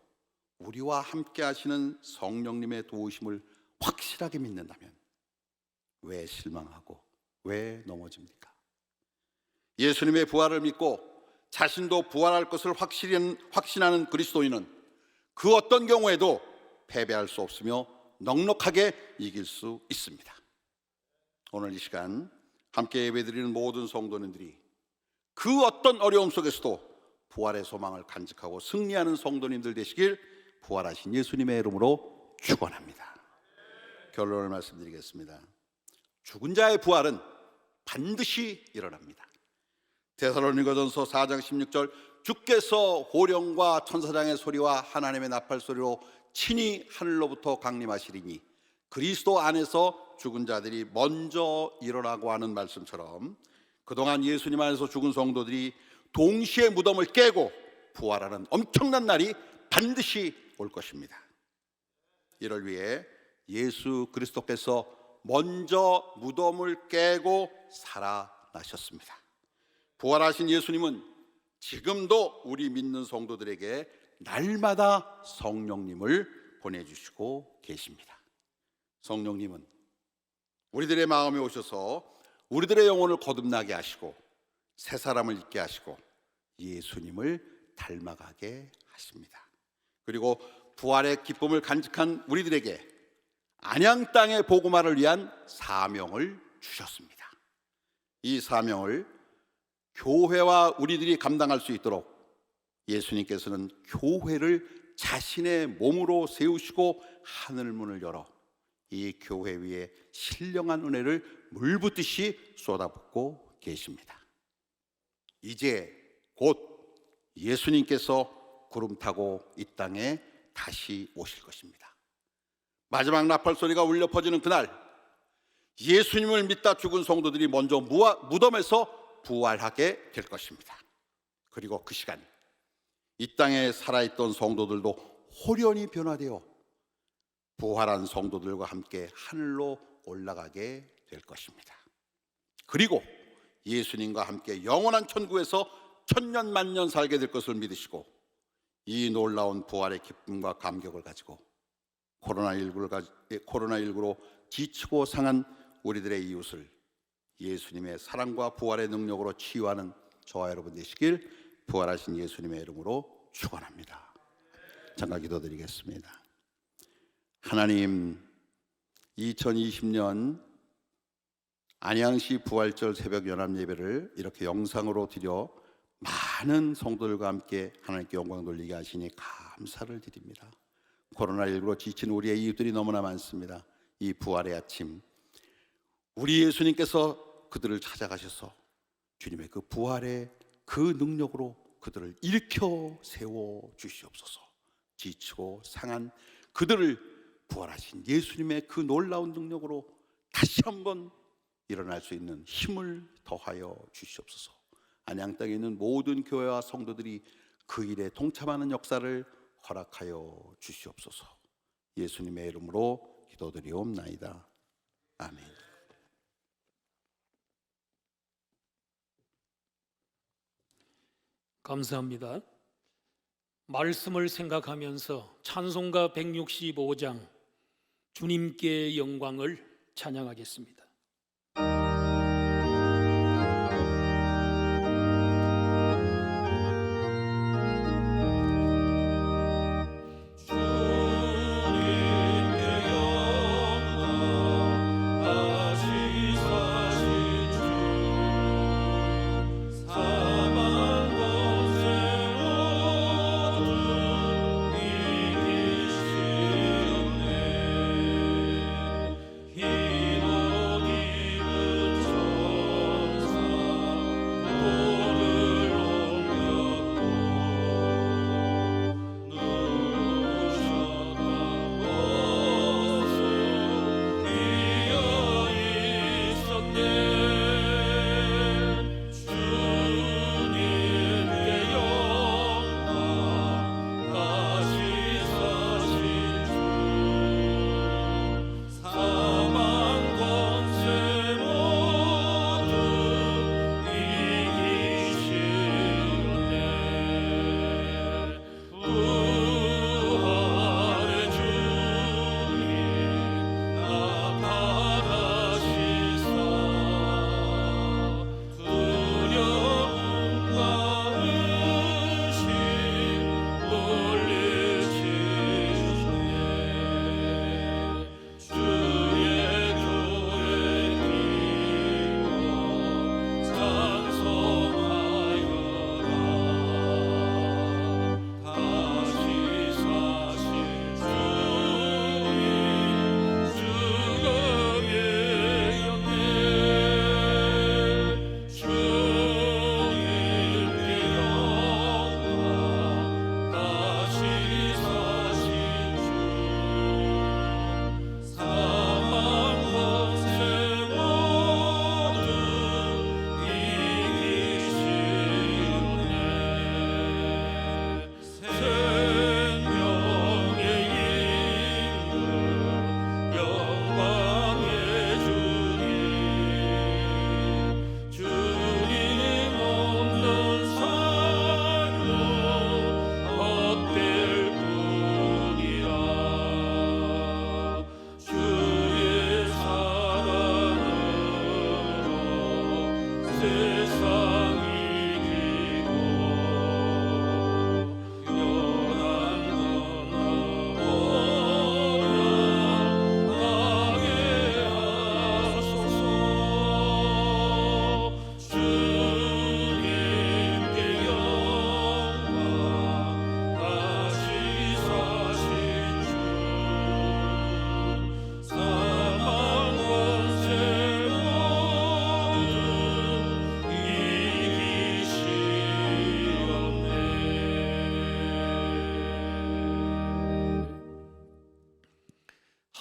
우리와 함께 하시는 성령님의 도우심을 확실하게 믿는다면 왜 실망하고 왜 넘어집니까? 예수님의 부활을 믿고 자신도 부활할 것을 확신하는 그리스도인은 그 어떤 경우에도 패배할 수 없으며 넉넉하게 이길 수 있습니다. 오늘 이 시간 함께 예배드리는 모든 성도님들이 그 어떤 어려움 속에서도 부활의 소망을 간직하고 승리하는 성도님들 되시길 부활하신 예수님의 이름으로 축원합니다. 결론을 말씀드리겠습니다. 죽은 자의 부활은 반드시 일어납니다. 데살로니가전서 4장 16절 주께서 호령과 천사장의 소리와 하나님의 나팔 소리로 친히 하늘로부터 강림하시리니 그리스도 안에서 죽은 자들이 먼저 일어나고 하는 말씀처럼 그동안 예수님 안에서 죽은 성도들이 동시에 무덤을 깨고 부활하는 엄청난 날이 반드시 올 것입니다. 이를 위해 예수 그리스도께서 먼저 무덤을 깨고 살아나셨습니다. 부활하신 예수님은 지금도 우리 믿는 성도들에게 날마다 성령님을 보내주시고 계십니다. 성령님은 우리들의 마음에 오셔서 우리들의 영혼을 거듭나게 하시고 새 사람을 있게 하시고 예수님을 닮아가게 하십니다. 그리고 부활의 기쁨을 간직한 우리들에게 안양 땅의 복음화를 위한 사명을 주셨습니다. 이 사명을 교회와 우리들이 감당할 수 있도록 예수님께서는 교회를 자신의 몸으로 세우시고 하늘문을 열어 이 교회 위에 신령한 은혜를 물붓듯이 쏟아붓고 계십니다. 이제 곧 예수님께서 구름 타고 이 땅에 다시 오실 것입니다. 마지막 나팔 소리가 울려 퍼지는 그날 예수님을 믿다 죽은 성도들이 먼저 무덤에서 부활하게 될 것입니다. 그리고 그 시간 이 땅에 살아있던 성도들도 호련히 변화되어 부활한 성도들과 함께 하늘로 올라가게 될 것입니다. 그리고 예수님과 함께 영원한 천국에서 천년 만년 살게 될 것을 믿으시고 이 놀라운 부활의 기쁨과 감격을 가지고 코로나19로 지치고 상한 우리들의 이웃을 예수님의 사랑과 부활의 능력으로 치유하는 저와 여러분 되시길 부활하신 예수님의 이름으로 축원합니다. 잠깐 기도드리겠습니다. 하나님, 2020년 안양시 부활절 새벽 연합 예배를 이렇게 영상으로 드려 많은 성도들과 함께 하나님께 영광 돌리게 하시니 감사를 드립니다. 코로나19로 지친 우리의 이웃들이 너무나 많습니다. 이 부활의 아침, 우리 예수님께서 그들을 찾아가셔서 주님의 그 부활의 그 능력으로 그들을 일으켜 세워 주시옵소서. 지치고 상한 그들을 부활하신 예수님의 그 놀라운 능력으로 다시 한번 일어날 수 있는 힘을 더하여 주시옵소서. 안양 땅에 있는 모든 교회와 성도들이 그 일에 동참하는 역사를 허락하여 주시옵소서. 예수님의 이름으로 기도드리옵나이다. 아멘. 감사합니다. 말씀을 생각하면서 찬송가 165장 주님께 영광을 찬양하겠습니다.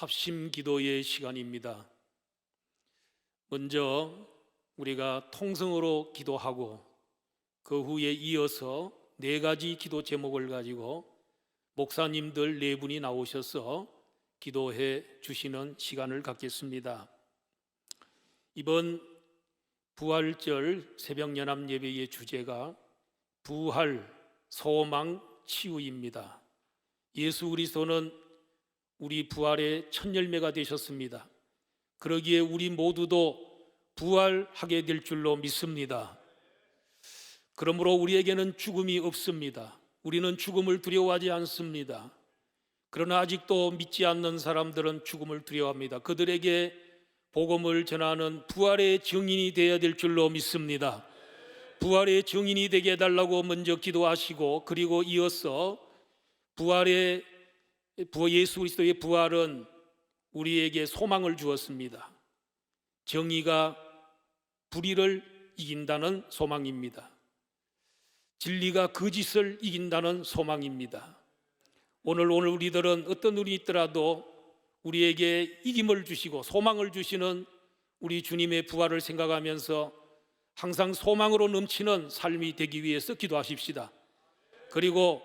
합심 기도의 시간입니다. 먼저 우리가 통성으로 기도하고 그 후에 이어서 4가지 기도 제목을 가지고 목사님들 4분이 나오셔서 기도해 주시는 시간을 갖겠습니다. 이번 부활절 새벽연합 예배의 주제가 부활, 소망, 치유입니다. 예수 그리스도는 우리 부활의 첫 열매가 되셨습니다. 그러기에 우리 모두도 부활하게 될 줄로 믿습니다. 그러므로 우리에게는 죽음이 없습니다. 우리는 죽음을 두려워하지 않습니다. 그러나 아직도 믿지 않는 사람들은 죽음을 두려워합니다. 그들에게 복음을 전하는 부활의 증인이 되어야 될 줄로 믿습니다. 부활의 증인이 되게 해달라고 먼저 기도하시고, 그리고 이어서 예수 그리스도의 부활은 우리에게 소망을 주었습니다. 정의가 불의를 이긴다는 소망입니다. 진리가 거짓을 이긴다는 소망입니다. 오늘 우리들은 어떤 일이 있더라도 우리에게 이김을 주시고 소망을 주시는 우리 주님의 부활을 생각하면서 항상 소망으로 넘치는 삶이 되기 위해서 기도하십시다. 그리고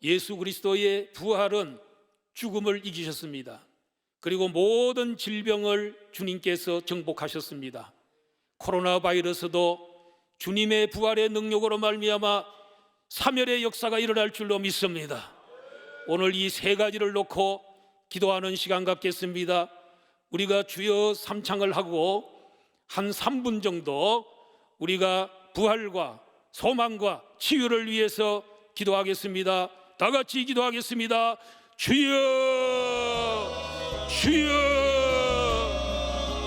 예수 그리스도의 부활은 죽음을 이기셨습니다. 그리고 모든 질병을 주님께서 정복하셨습니다. 코로나 바이러스도 주님의 부활의 능력으로 말미암아 사멸의 역사가 일어날 줄로 믿습니다. 오늘 이 세 가지를 놓고 기도하는 시간 갖겠습니다. 우리가 주여 삼창을 하고 한 3분 정도 우리가 부활과 소망과 치유를 위해서 기도하겠습니다. 다 같이 기도하겠습니다. 주여, 주여,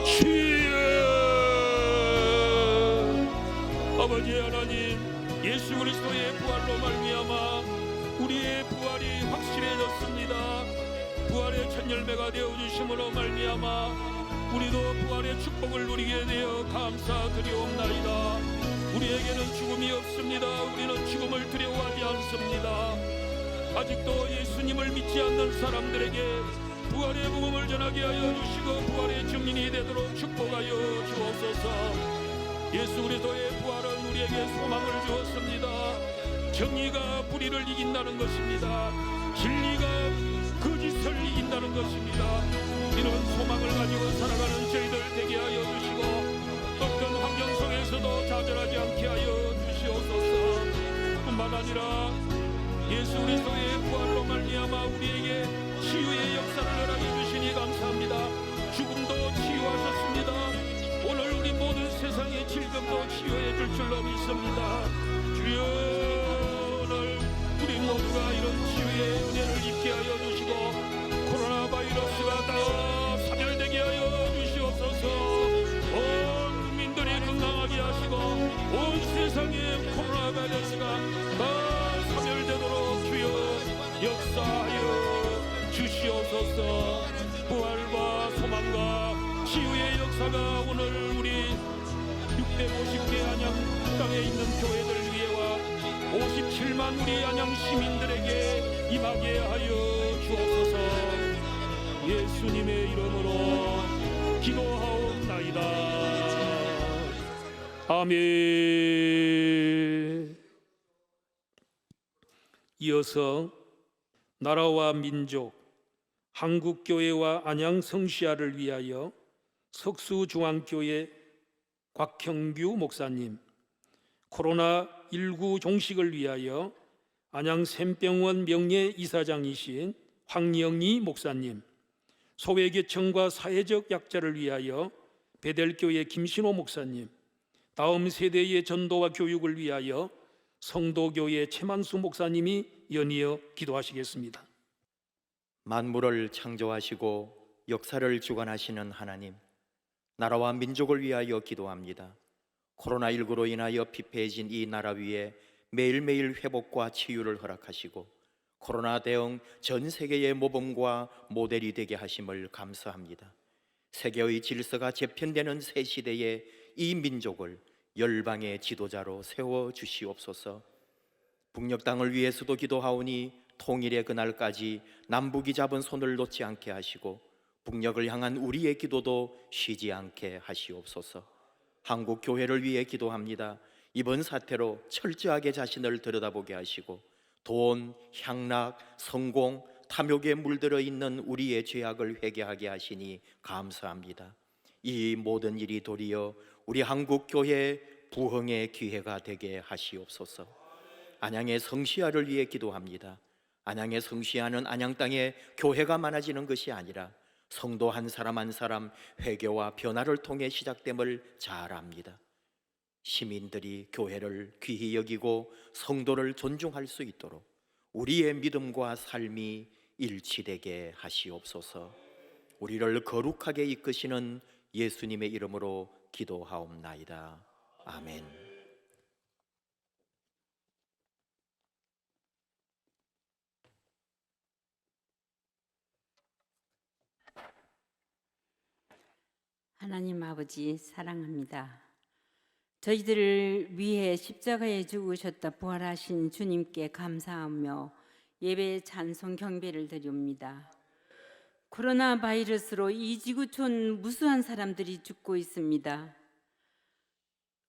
주여. 아버지 하나님, 예수 그리스도의 부활로 말미암아 우리의 부활이 확실해졌습니다. 부활의 첫 열매가 되어 주심으로 말미암아 우리도 부활의 축복을 누리게 되어 감사드리옵나이다. 우리에게는 죽음이 없습니다. 우리는 죽음을 두려워하지 않습니다. 아직도 예수님을 믿지 않는 사람들에게 부활의 복음을 전하게 하여 주시고 부활의 증인이 되도록 축복하여 주옵소서. 예수 그리스도의 부활은 우리에게 소망을 주었습니다. 정의가 불의를 이긴다는 것입니다. 진리가 거짓을 이긴다는 것입니다. 이런 소망을 가지고 살아가는 저희들 되게 하여 주시고 어떤 환경 속에서도 좌절하지 않게 하여 주시옵소서. 뿐만 아니라 예수 그리스도의 부활로 말미암아 우리에게 치유의 역사를 허락해 주시니 감사합니다. 죽음도 치유하셨습니다. 오늘 우리 모든 세상의 질병도 치유해 줄 줄로 믿습니다. 주여, 오늘 우리 모두가 이런 치유의 은혜를 입게 하여 주시고 코로나 바이러스가 다 사멸되게 하여 주시옵소서. 온 국민들이 건강하게 하시고 온 세상의 코로나 바이러스가 다 사멸되도록 주여 역사하여 주시옵소서. 부활과 소망과 치유의 역사가 오늘 우리 650개 안양 땅에 있는 교회들 위에와 57만 우리 안양 시민들에게 임하게 하여 주옵소서. 예수님의 이름으로 기도하옵나이다. 아멘. 이어서 나라와 민족, 한국교회와 안양 성시아를 위하여 석수중앙교회 곽형규 목사님, 코로나19 종식을 위하여 안양 샘병원 명예이사장이신 황영희 목사님, 소외계층과 사회적 약자를 위하여 베델교회 김신호 목사님, 다음 세대의 전도와 교육을 위하여 성도교회 최만수 목사님이 연이어 기도하시겠습니다. 만물을 창조하시고 역사를 주관하시는 하나님, 나라와 민족을 위하여 기도합니다. 코로나19로 인하여 피폐해진 이 나라 위에 매일매일 회복과 치유를 허락하시고 코로나 대응 전 세계의 모범과 모델이 되게 하심을 감사합니다. 세계의 질서가 재편되는 새 시대에 이 민족을 열방의 지도자로 세워주시옵소서. 북녘 땅을 위해서도 기도하오니 통일의 그날까지 남북이 잡은 손을 놓지 않게 하시고 북녘을 향한 우리의 기도도 쉬지 않게 하시옵소서. 한국 교회를 위해 기도합니다. 이번 사태로 철저하게 자신을 들여다보게 하시고 돈, 향락, 성공, 탐욕에 물들어 있는 우리의 죄악을 회개하게 하시니 감사합니다. 이 모든 일이 도리어 우리 한국 교회의 부흥의 기회가 되게 하시옵소서. 안양의 성시아를 위해 기도합니다. 안양에 성취하는 안양 땅에 교회가 많아지는 것이 아니라 성도 한 사람 한 사람 회개와 변화를 통해 시작됨을 잘 압니다. 시민들이 교회를 귀히 여기고 성도를 존중할 수 있도록 우리의 믿음과 삶이 일치되게 하시옵소서. 우리를 거룩하게 이끄시는 예수님의 이름으로 기도하옵나이다. 아멘. 하나님 아버지 사랑합니다. 저희들을 위해 십자가에 죽으셨다 부활하신 주님께 감사하며 예배 찬송 경배를 드립니다. 코로나 바이러스로 이 지구촌 무수한 사람들이 죽고 있습니다.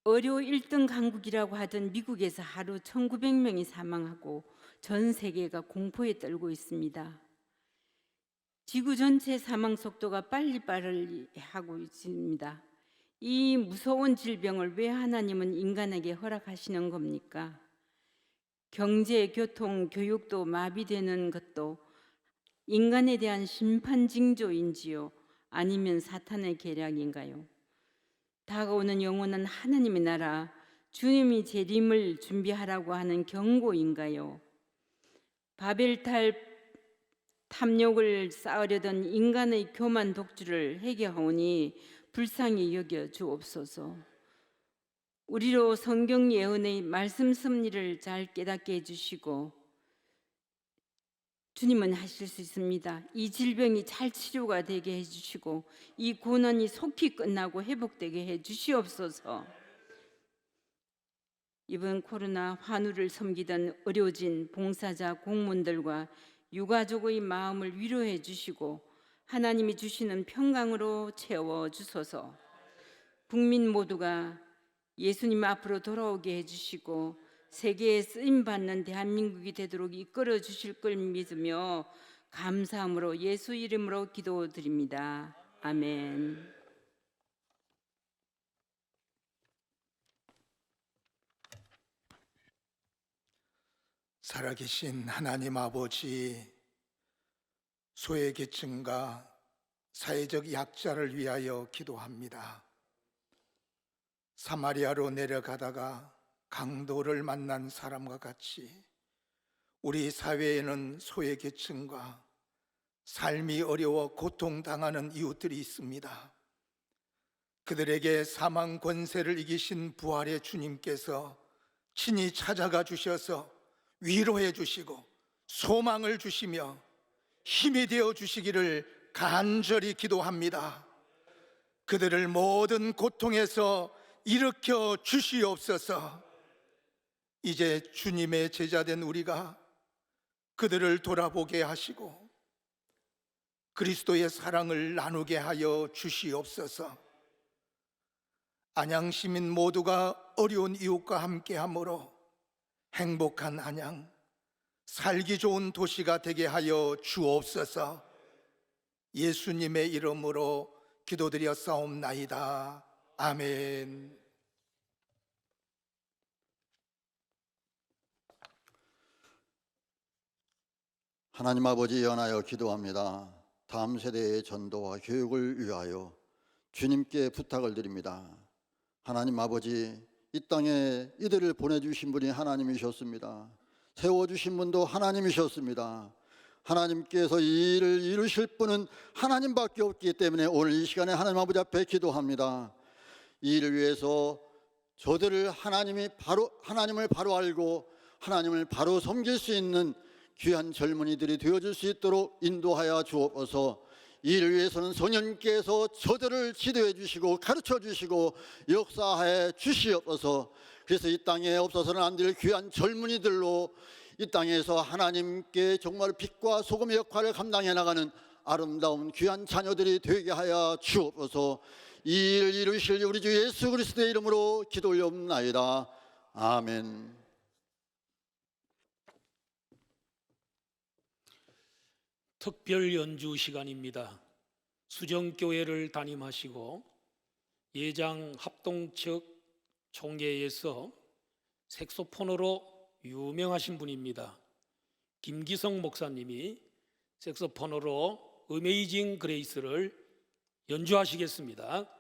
의료 1등 강국이라고 하던 미국에서 하루 1900명이 사망하고 전 세계가 공포에 떨고 있습니다. 지구 전체 사망 속도가 빨리 하고 있습니다. 이 무서운 질병을 왜 하나님은 인간에게 허락하시는 겁니까? 경제, 교통, 교육도 마비되는 것도 인간에 대한 심판 징조인지요? 아니면 사탄의 계략인가요? 다가오는 영원한 하나님의 나라, 주님이 재림을 준비하라고 하는 경고인가요? 바벨탑 탐욕을 쌓으려던 인간의 교만 독주를 회개하오니 불쌍히 여겨 주옵소서. 우리로 성경 예언의 말씀 섭리를 잘 깨닫게 해주시고, 주님은 하실 수 있습니다. 이 질병이 잘 치료가 되게 해주시고 이 고난이 속히 끝나고 회복되게 해주시옵소서. 이번 코로나 환우를 섬기던 의료진, 봉사자, 공무원들과 유가족의 마음을 위로해 주시고 하나님이 주시는 평강으로 채워 주소서. 국민 모두가 예수님 앞으로 돌아오게 해주시고 세계에 쓰임받는 대한민국이 되도록 이끌어 주실 걸 믿으며 감사함으로 예수 이름으로 기도드립니다. 아멘. 살아계신 하나님 아버지, 소외계층과 사회적 약자를 위하여 기도합니다. 사마리아로 내려가다가 강도를 만난 사람과 같이 우리 사회에는 소외계층과 삶이 어려워 고통당하는 이웃들이 있습니다. 그들에게 사망 권세를 이기신 부활의 주님께서 친히 찾아가 주셔서 위로해 주시고 소망을 주시며 힘이 되어 주시기를 간절히 기도합니다. 그들을 모든 고통에서 일으켜 주시옵소서. 이제 주님의 제자된 우리가 그들을 돌아보게 하시고 그리스도의 사랑을 나누게 하여 주시옵소서. 안양 시민 모두가 어려운 이웃과 함께함으로 행복한 안양, 살기 좋은 도시가 되게 하여 주옵소서. 예수님의 이름으로 기도드렸사옵나이다. 아멘. 하나님 아버지 연하여 기도합니다. 다음 세대의 전도와 교육을 위하여 주님께 부탁을 드립니다. 하나님 아버지, 이 땅에 이들을 보내주신 분이 하나님이셨습니다. 세워주신 분도 하나님이셨습니다. 하나님께서 이 일을 이루실 분은 하나님밖에 없기 때문에 오늘 이 시간에 하나님 아버지 앞에 기도합니다. 이 일을 위해서 저들을 하나님을 바로 알고 하나님을 바로 섬길 수 있는 귀한 젊은이들이 되어줄 수 있도록 인도하여 주옵소서. 이 일을 위해서는 성령께서 저들을 지도해 주시고 가르쳐 주시고 역사해 주시옵소서. 그래서 이 땅에 없어서는 안 될 귀한 젊은이들로 이 땅에서 하나님께 정말 빛과 소금의 역할을 감당해 나가는 아름다운 귀한 자녀들이 되게 하여 주옵소서. 이 일 이루실 우리 주 예수 그리스도의 이름으로 기도 올려옵나이다. 아멘. 특별 연주 시간입니다. 수정교회를 담임하시고 예장 합동측 총회에서 색소폰으로 유명하신 분입니다. 김기성 목사님이 색소폰으로 어메이징 그레이스를 연주하시겠습니다.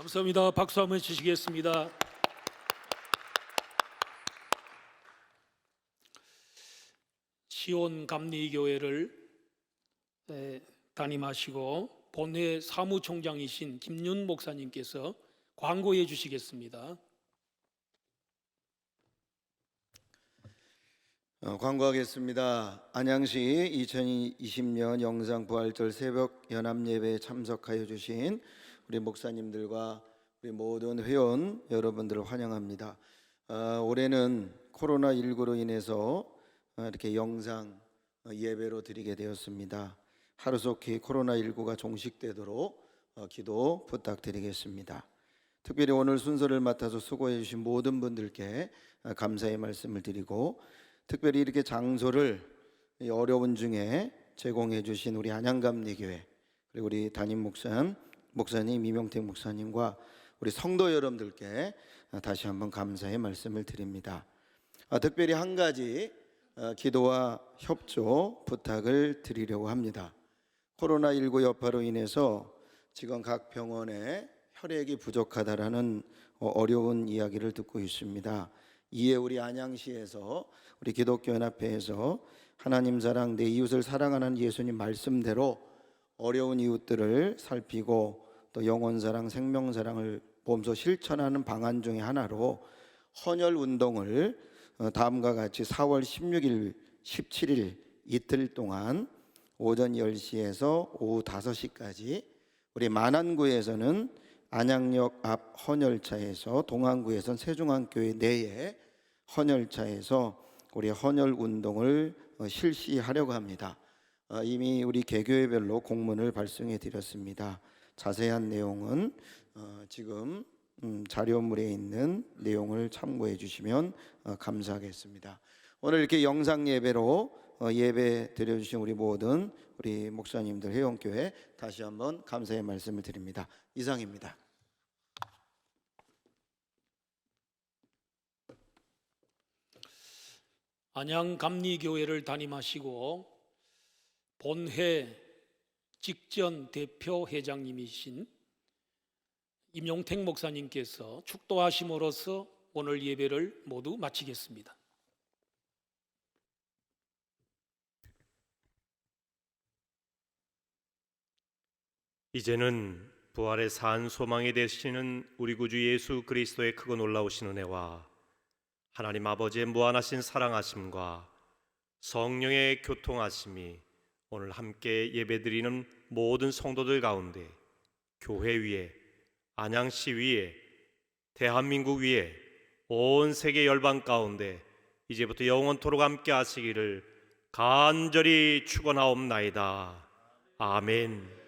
감사합니다. 박수 한번 주시겠습니다. 시온 감리교회를 담임하시고 본회 사무총장이신 김윤 목사님께서 광고해 주시겠습니다. 광고하겠습니다. 안양시 2020년 영상부활절 새벽 연합예배에 참석하여 주신 우리 목사님들과 우리 모든 회원 여러분들을 환영합니다. 올해는 코로나19로 인해서 이렇게 영상 예배로 드리게 되었습니다. 하루속히 코로나19가 종식되도록 기도 부탁드리겠습니다. 특별히 오늘 순서를 맡아서 수고해 주신 모든 분들께 감사의 말씀을 드리고, 특별히 이렇게 장소를 어려운 중에 제공해 주신 우리 안양감리교회, 그리고 우리 담임 목사님 이명택 목사님과 우리 성도 여러분들께 다시 한번 감사의 말씀을 드립니다. 특별히 한 가지 기도와 협조 부탁을 드리려고 합니다. 코로나19 여파로 인해서 지금 각 병원에 혈액이 부족하다라는 어려운 이야기를 듣고 있습니다. 이에 우리 안양시에서 우리 기독교연합회에서 하나님 사랑 내 이웃을 사랑하는 예수님 말씀대로 어려운 이웃들을 살피고 또 영혼 사랑, 생명 사랑을 몸소 실천하는 방안 중에 하나로 헌혈 운동을 다음과 같이 4월 16일, 17일 이틀 동안 오전 10시에서 오후 5시까지 우리 만안구에서는 안양역 앞 헌혈차에서, 동안구에서는 세종안교회 내에 헌혈차에서 우리 헌혈 운동을 실시하려고 합니다. 이미 우리 개교회별로 공문을 발송해 드렸습니다. 자세한 내용은 지금 자료물에 있는 내용을 참고해 주시면 감사하겠습니다. 오늘 이렇게 영상 예배로 예배 드려주신 우리 모든 우리 목사님들, 회원교회 다시 한번 감사의 말씀을 드립니다. 이상입니다. 안양 감리교회를 담임하시고 본회 직전 대표 회장님이신 임용택 목사님께서 축도하심으로써 오늘 예배를 모두 마치겠습니다. 이제는 부활의 산 소망이 되시는 우리 구주 예수 그리스도의 크고 놀라우신 은혜와 하나님 아버지의 무한하신 사랑하심과 성령의 교통하심이 오늘 함께 예배드리는 모든 성도들 가운데, 교회 위에, 안양시 위에, 대한민국 위에, 온 세계 열방 가운데 이제부터 영원토록 함께 하시기를 간절히 축원하옵나이다. 아멘.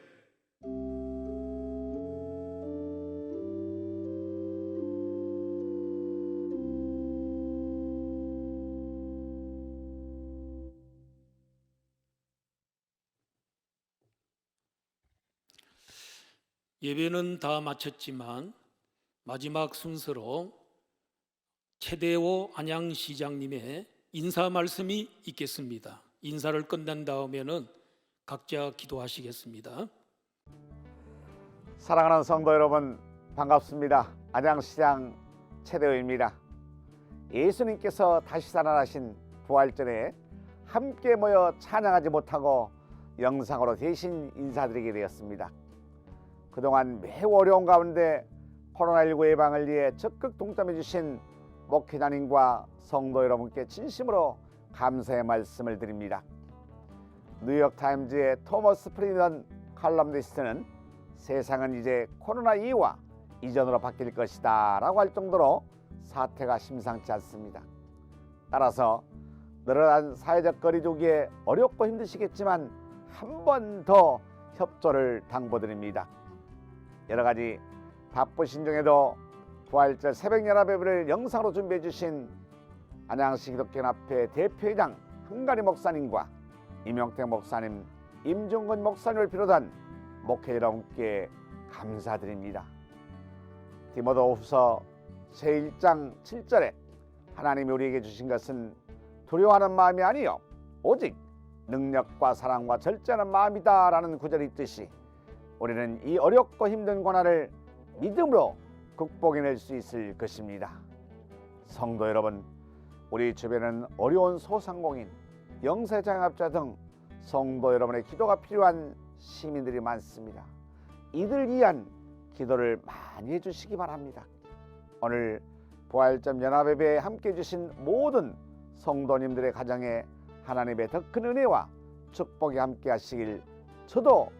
예배는 다 마쳤지만 마지막 순서로 최대호 안양시장님의 인사 말씀이 있겠습니다. 인사를 끝난 다음에는 각자 기도하시겠습니다. 사랑하는 성도 여러분, 반갑습니다. 안양시장 최대호입니다. 예수님께서 다시 살아나신 부활절에 함께 모여 찬양하지 못하고 영상으로 대신 인사드리게 되었습니다. 그동안 매우 어려운 가운데 코로나19 예방을 위해 적극 동참해 주신 목회자님과 성도 여러분께 진심으로 감사의 말씀을 드립니다. 뉴욕타임즈의 토머스 프리던 칼럼니스트는 세상은 이제 코로나 이후와 이전으로 바뀔 것이다 라고 할 정도로 사태가 심상치 않습니다. 따라서 늘어난 사회적 거리 두기에 어렵고 힘드시겠지만 한 번 더 협조를 당부드립니다. 여러 가지 바쁘신 중에도 부활절 새벽연합예배를 영상으로 준비해 주신 안양시 기독교연합회 대표회장 흥가리 목사님과 임용택 목사님, 임종근 목사님을 비롯한 목회 여러분께 감사드립니다. 디모데후서 제1장 7절에 하나님이 우리에게 주신 것은 두려워하는 마음이 아니요 오직 능력과 사랑과 절제하는 마음이다 라는 구절이 있듯이 우리는 이 어렵고 힘든 고난을 믿음으로 극복해낼 수 있을 것입니다. 성도 여러분, 우리 주변은 어려운 소상공인, 영세장합자 등 성도 여러분의 기도가 필요한 시민들이 많습니다. 이들 위한 기도를 많이 해주시기 바랍니다. 오늘 부활절 연합예배에 함께해 주신 모든 성도님들의 가정에 하나님의 더 큰 은혜와 축복이 함께 하시길 저도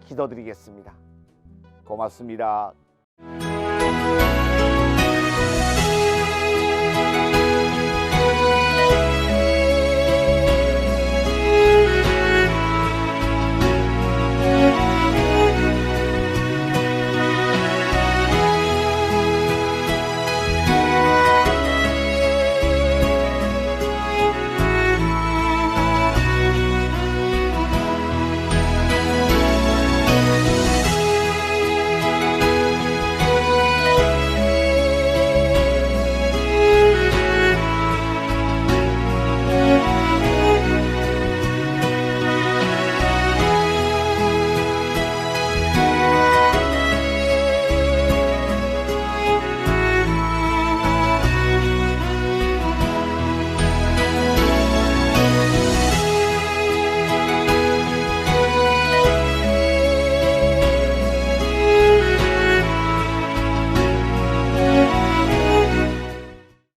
기도드리겠습니다. 고맙습니다.